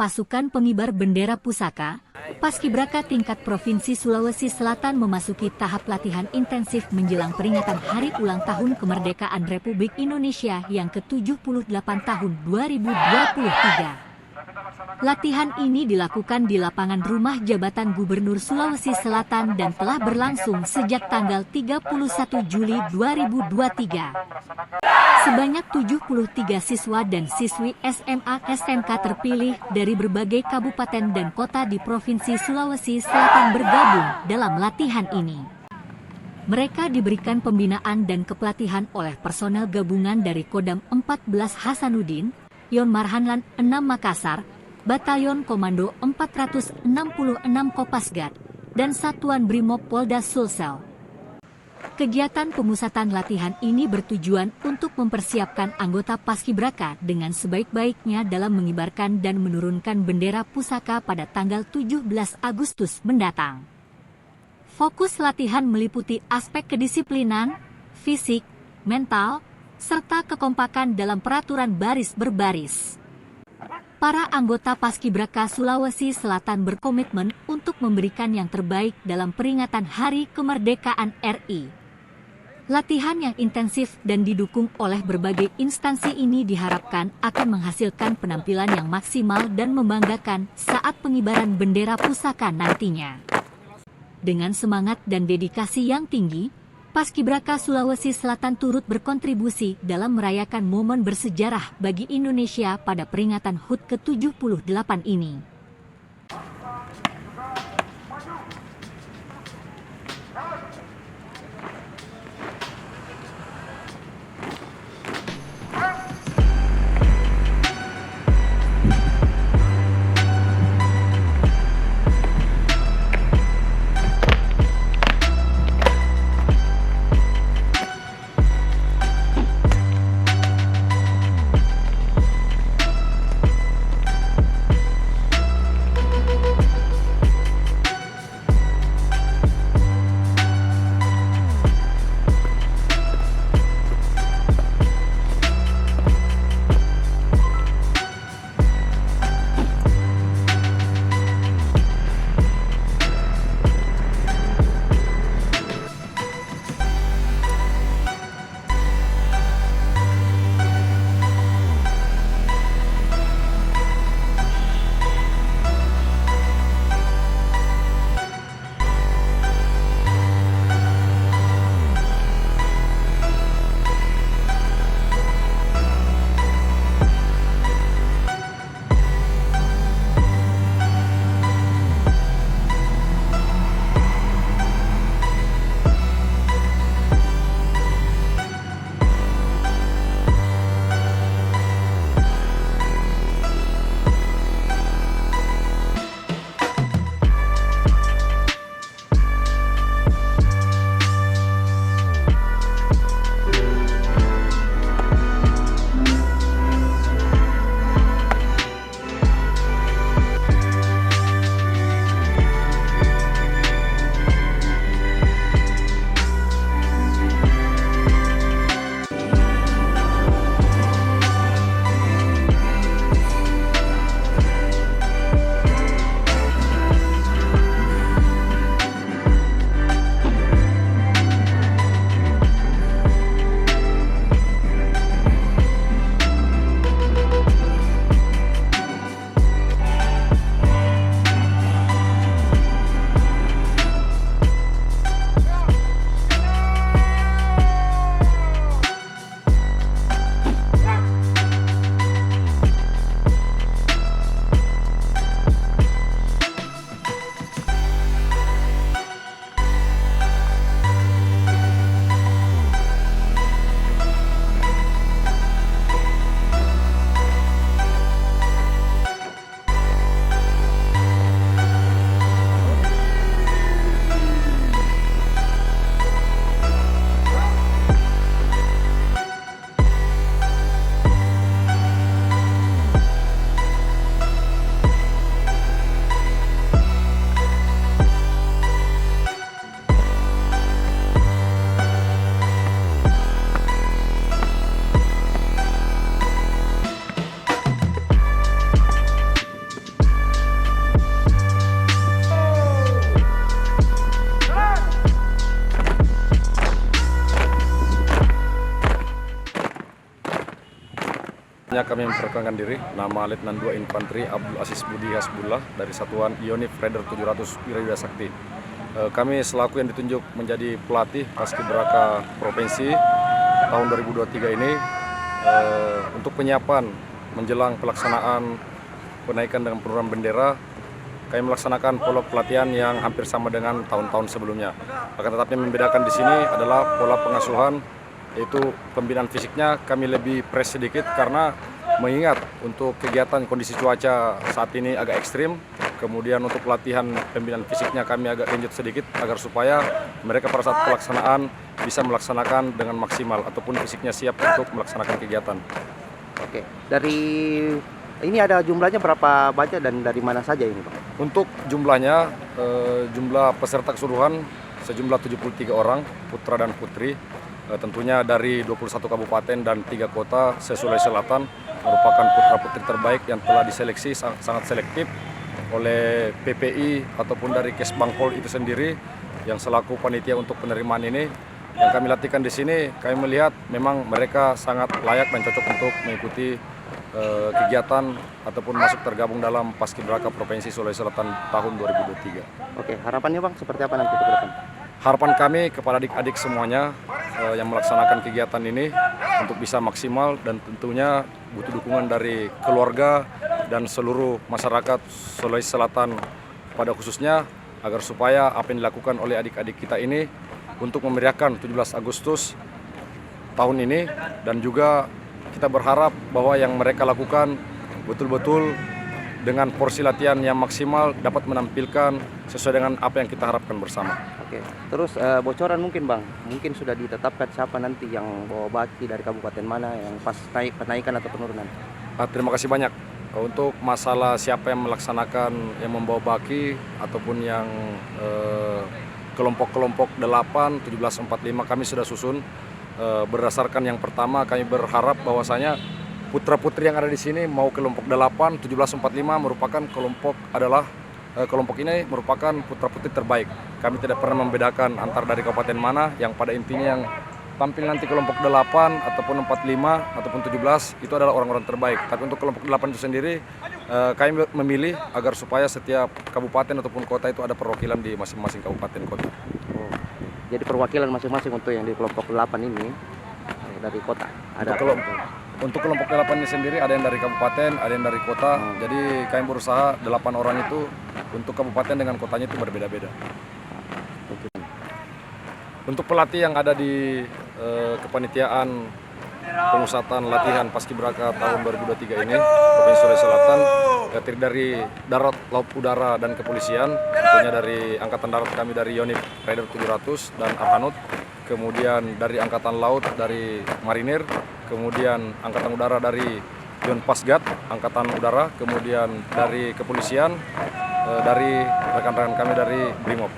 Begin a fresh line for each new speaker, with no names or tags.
pasukan pengibar bendera pusaka, Paskibraka tingkat Provinsi Sulawesi Selatan memasuki tahap latihan intensif menjelang peringatan Hari Ulang Tahun Kemerdekaan Republik Indonesia yang ke-78 tahun 2023. Latihan ini dilakukan di lapangan rumah jabatan Gubernur Sulawesi Selatan dan telah berlangsung sejak tanggal 31 Juli 2023. Sebanyak 73 siswa dan siswi SMA SMK terpilih dari berbagai kabupaten dan kota di Provinsi Sulawesi Selatan bergabung dalam latihan ini. Mereka diberikan pembinaan dan kepelatihan oleh personel gabungan dari Kodam 14 Hasanuddin, Yon Marhanlan 6 Makassar, Batalion Komando 466 Kopasgat, dan Satuan Brimob Polda Sulsel. Kegiatan pemusatan latihan ini bertujuan untuk mempersiapkan anggota Paskibraka dengan sebaik-baiknya dalam mengibarkan dan menurunkan bendera pusaka pada tanggal 17 Agustus mendatang. Fokus latihan meliputi aspek kedisiplinan, fisik, mental, serta kekompakan dalam peraturan baris berbaris. Para anggota Paskibraka Sulawesi Selatan berkomitmen untuk memberikan yang terbaik dalam peringatan Hari Kemerdekaan RI. Latihan yang intensif dan didukung oleh berbagai instansi ini diharapkan akan menghasilkan penampilan yang maksimal dan membanggakan saat pengibaran bendera pusaka nantinya. Dengan semangat dan dedikasi yang tinggi, Paskibraka Sulawesi Selatan turut berkontribusi dalam merayakan momen bersejarah bagi Indonesia pada peringatan HUT ke-78 ini.
Kami memperkenalkan diri, nama Letnan 2 Infanteri Abdul Aziz Budi Hasbullah dari Satuan Yonif Raider 700 Wirauda Sakti. Kami selaku yang ditunjuk menjadi pelatih Paskibraka Provinsi tahun 2023 ini untuk penyiapan menjelang pelaksanaan penaikan dengan penurunan bendera. Kami melaksanakan pola pelatihan yang hampir sama dengan tahun-tahun sebelumnya. Akan tetapi membedakan di sini adalah pola pengasuhan, yaitu pembinaan fisiknya kami lebih press sedikit karena mengingat untuk kegiatan kondisi cuaca saat ini agak ekstrim. Kemudian untuk latihan pembinaan fisiknya kami agak genjot sedikit agar supaya mereka pada saat pelaksanaan bisa melaksanakan dengan maksimal ataupun fisiknya siap untuk melaksanakan kegiatan.
Oke, dari ini ada jumlahnya berapa banyak dan dari mana saja ini, Pak?
Untuk jumlahnya, jumlah peserta keseluruhan sejumlah 73 orang, putra dan putri. Tentunya dari 21 kabupaten dan 3 kota se-Sulawesi Selatan, merupakan putra-putri terbaik yang telah diseleksi sangat selektif oleh PPI ataupun dari Kesbangpol itu sendiri yang selaku panitia untuk penerimaan ini. Yang kami latihkan di sini, kami melihat memang mereka sangat layak dan cocok untuk mengikuti kegiatan ataupun masuk tergabung dalam Paskibraka Provinsi Sulawesi Selatan tahun 2023.
Oke, harapannya Bang seperti apa nanti ke depan?
Harapan kami kepada adik-adik semuanya yang melaksanakan kegiatan ini untuk bisa maksimal dan tentunya butuh dukungan dari keluarga dan seluruh masyarakat Sulawesi Selatan pada khususnya agar supaya apa yang dilakukan oleh adik-adik kita ini untuk memeriahkan 17 Agustus tahun ini, dan juga kita berharap bahwa yang mereka lakukan betul-betul dengan porsi latihan yang maksimal dapat menampilkan sesuai dengan apa yang kita harapkan bersama.
Oke, terus bocoran mungkin Bang, mungkin sudah ditetapkan siapa nanti yang bawa baki dari kabupaten mana yang pas kenaikan atau penurunan?
Terima kasih banyak. Untuk masalah siapa yang melaksanakan, yang membawa baki ataupun yang kelompok-kelompok 8, 1745 kami sudah susun. Berdasarkan yang pertama, kami berharap bahwasanya putra-putri yang ada di sini mau kelompok 8, 1745 merupakan kelompok ini merupakan putra-putri terbaik. Kami tidak pernah membedakan antar dari kabupaten mana, yang pada intinya yang tampil nanti kelompok 8 ataupun 45 ataupun 17 itu adalah orang-orang terbaik. Tapi untuk kelompok 8 itu sendiri kami memilih agar supaya setiap kabupaten ataupun kota itu ada perwakilan di masing-masing kabupaten kota.
Oh, jadi perwakilan masing-masing untuk yang di kelompok 8 ini dari kota. Ada
untuk kelompok 8 ini sendiri ada yang dari kabupaten, ada yang dari kota. Jadi kami berusaha 8 orang itu untuk kabupaten dengan kotanya itu berbeda-beda. Untuk pelatih yang ada di kepanitiaan pengusatan latihan Paskibraka tahun 2023 ini, Provinsi Sulawesi Selatan, terdiri dari darat, laut, udara, dan kepolisian. Tentunya dari Angkatan Darat kami dari Yonif Raider 700 dan Arhanud, kemudian dari Angkatan Laut dari Marinir, kemudian Angkatan Udara dari Yon Pasgat, Angkatan Udara, kemudian dari kepolisian, dari rekan-rekan kami dari Brimob.